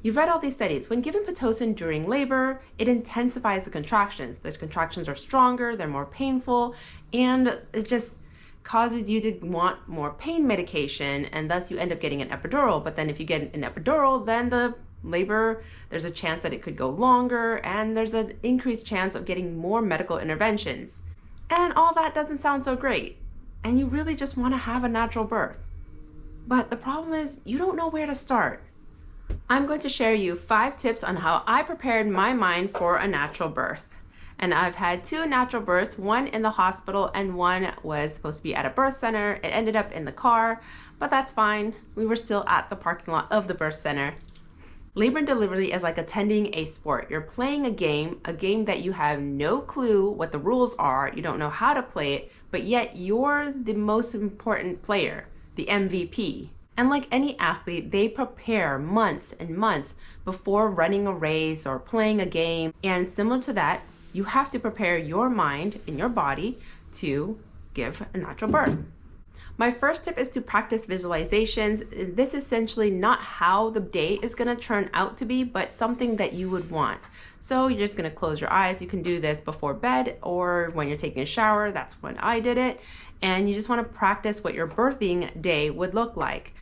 You've read all these studies. When given Pitocin during labor, it intensifies the contractions. Those contractions are stronger, they're more painful, and it just causes you to want more pain medication, and thus you end up getting an epidural. But then if you get an epidural, then the labor, there's a chance that it could go longer, and there's an increased chance of getting more medical interventions. And all that doesn't sound so great. And you really just want to have a natural birth. But the problem is you don't know where to start. I'm going to share you 5 tips on how I prepared my mind for a natural birth. And I've had 2 natural births, one in the hospital and one was supposed to be at a birth center. It ended up in the car, but that's fine. We were still at the parking lot of the birth center. Labor and delivery is like attending a sport. You're playing a game that you have no clue what the rules are. You don't know how to play it, but yet you're the most important player, the MVP. And like any athlete, they prepare months and months before running a race or playing a game. And similar to that, you have to prepare your mind and your body to give a natural birth. My first tip is to practice visualizations. This is essentially not how the day is going to turn out to be, but something that you would want. So you're just going to close your eyes. You can do this before bed or when you're taking a shower. That's when I did it. And you just want to practice what your birthing day would look like.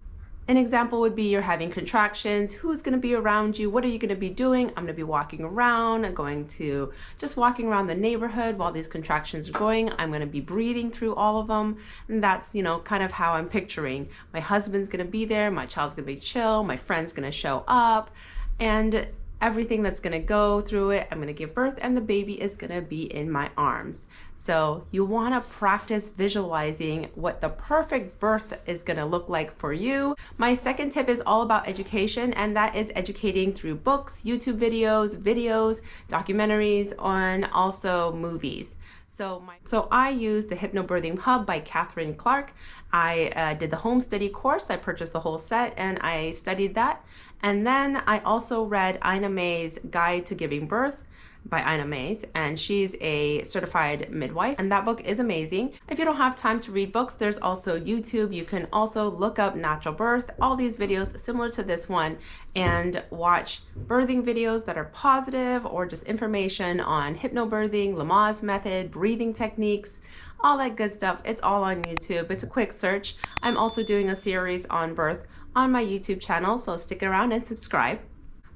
An example would be you're having contractions. Who's going to be around you? What are you going to be doing? I'm going to be walking around. I'm going to just walking around the neighborhood while these contractions are going. I'm going to be breathing through all of them. And that's, kind of how I'm picturing. My husband's going to be there. My child's going to be chill. My friend's going to show up. And everything that's going to go through it, I'm going to give birth and the baby is going to be in my arms. So you want to practice visualizing what the perfect birth is going to look like for you. My second tip is all about education, and that is educating through books, YouTube videos, documentaries, and also movies. So I use the Hypnobirthing Hub by Catherine Clark. I did the home study course. I purchased the whole set and I studied that. And then I also read Ina May's Guide to Giving Birth by Ina Mays, and she's a certified midwife, and that book is amazing. If you don't have time to read books, there's also YouTube. You can also look up natural birth, all these videos similar to this one, and watch birthing videos that are positive or just information on hypnobirthing, Lamaze method, breathing techniques, all that good stuff. It's all on YouTube. It's a quick search. I'm also doing a series on birth on my YouTube channel, so stick around and subscribe.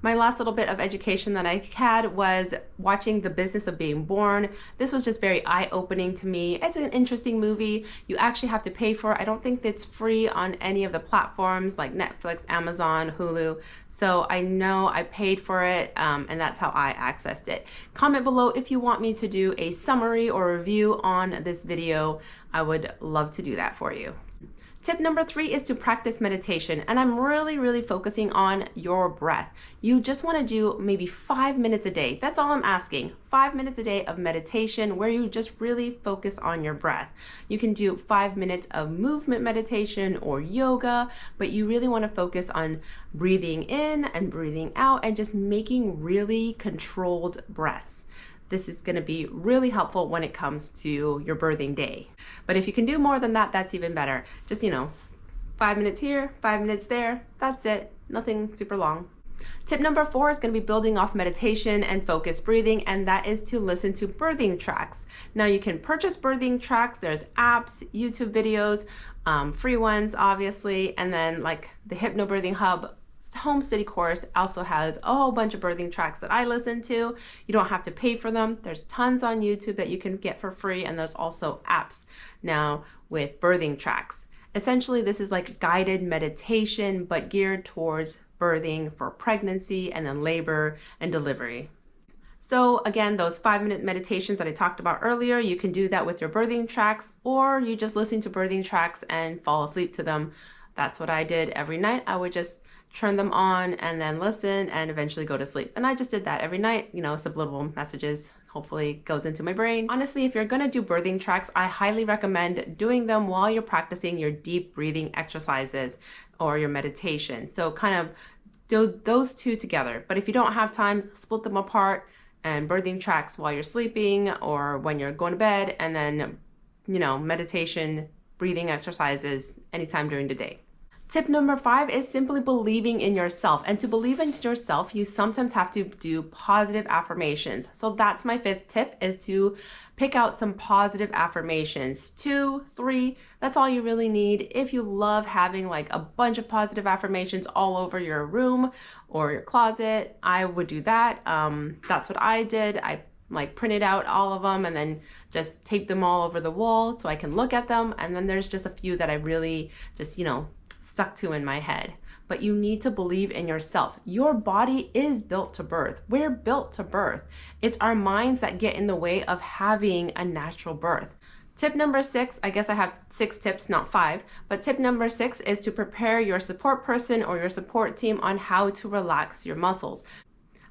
My last little bit of education that I had was watching The Business of Being Born. This was just very eye-opening to me. It's an interesting movie. You actually have to pay for it. I don't think it's free on any of the platforms like Netflix, Amazon, Hulu. So I know I paid for it, and that's how I accessed it. Comment below if you want me to do a summary or review on this video. I would love to do that for you. Tip number 3 is to practice meditation, and I'm really focusing on your breath. You just want to do maybe 5 minutes a day. That's all I'm asking. 5 minutes a day of meditation where you just really focus on your breath. You can do 5 minutes of movement meditation or yoga, but you really want to focus on breathing in and breathing out and just making really controlled breaths. This is going to be really helpful when it comes to your birthing day. But if you can do more than that, that's even better. Just, 5 minutes here, 5 minutes there. That's it. Nothing super long. Tip number 4 is going to be building off meditation and focused breathing, and that is to listen to birthing tracks. Now you can purchase birthing tracks. There's apps, YouTube videos, free ones, obviously, and then like the Hypnobirthing Hub home study course also has a whole bunch of birthing tracks that I listen to. You don't have to pay for them. There's tons on YouTube that you can get for free, and there's also apps now with birthing tracks. Essentially, this is like guided meditation, but geared towards birthing for pregnancy and then labor and delivery. So again, those 5-minute meditations that I talked about earlier, you can do that with your birthing tracks, or you just listen to birthing tracks and fall asleep to them. That's what I did every night. I would just turn them on and then listen and eventually go to sleep. And I just did that every night, subliminal messages hopefully goes into my brain. Honestly, if you're gonna do birthing tracks, I highly recommend doing them while you're practicing your deep breathing exercises or your meditation. So kind of do those two together. But if you don't have time, split them apart and birthing tracks while you're sleeping or when you're going to bed, and then, meditation, breathing exercises anytime during the day. Tip number 5 is simply believing in yourself. And to believe in yourself, you sometimes have to do positive affirmations. So that's my 5th tip, is to pick out some positive affirmations. 2, 3, that's all you really need. If you love having like a bunch of positive affirmations all over your room or your closet, I would do that. That's what I did. I like printed out all of them and then just taped them all over the wall so I can look at them. And then there's just a few that I really just, stuck to in my head. But you need to believe in yourself. Your body is built to birth. We're built to birth. It's our minds that get in the way of having a natural birth. Tip number 6, I guess I have 6 tips, not 5, but tip number 6 is to prepare your support person or your support team on how to relax your muscles.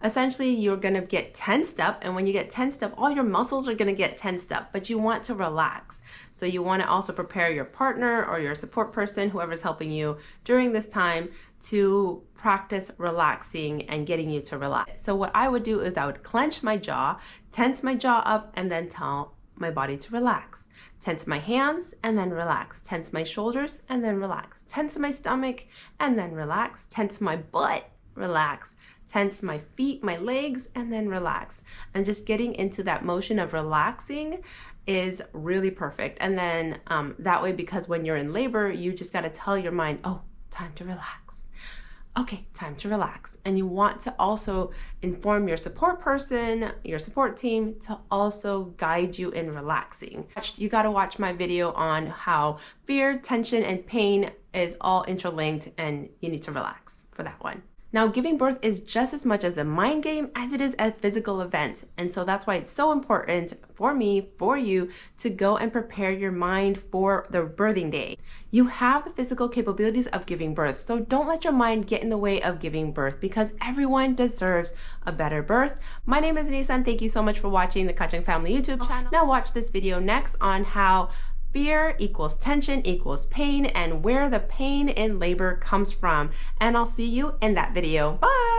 Essentially, you're going to get tensed up, and when you get tensed up, all your muscles are going to get tensed up, but you want to relax. So you want to also prepare your partner or your support person, whoever's helping you during this time, to practice relaxing and getting you to relax. So what I would do is I would clench my jaw, tense my jaw up, and then tell my body to relax. Tense my hands and then relax. Tense my shoulders and then relax. Tense my stomach and then relax. Tense my butt, relax. Tense my feet, my legs, and then relax. And just getting into that motion of relaxing is really perfect. And then that way, because when you're in labor, you just got to tell your mind, oh, time to relax. Okay, time to relax. And you want to also inform your support person, your support team, to also guide you in relaxing. You got to watch my video on how fear, tension, and pain is all interlinked, and you need to relax for that one. Now, giving birth is just as much as a mind game as it is a physical event. And so that's why it's so important for me, for you, to go and prepare your mind for the birthing day. You have the physical capabilities of giving birth, so don't let your mind get in the way of giving birth, because everyone deserves a better birth. My name is Anissa, and thank you so much for watching the Kachang Family YouTube channel. Now watch this video next on how fear equals tension equals pain, and where the pain in labor comes from. And I'll see you in that video. Bye!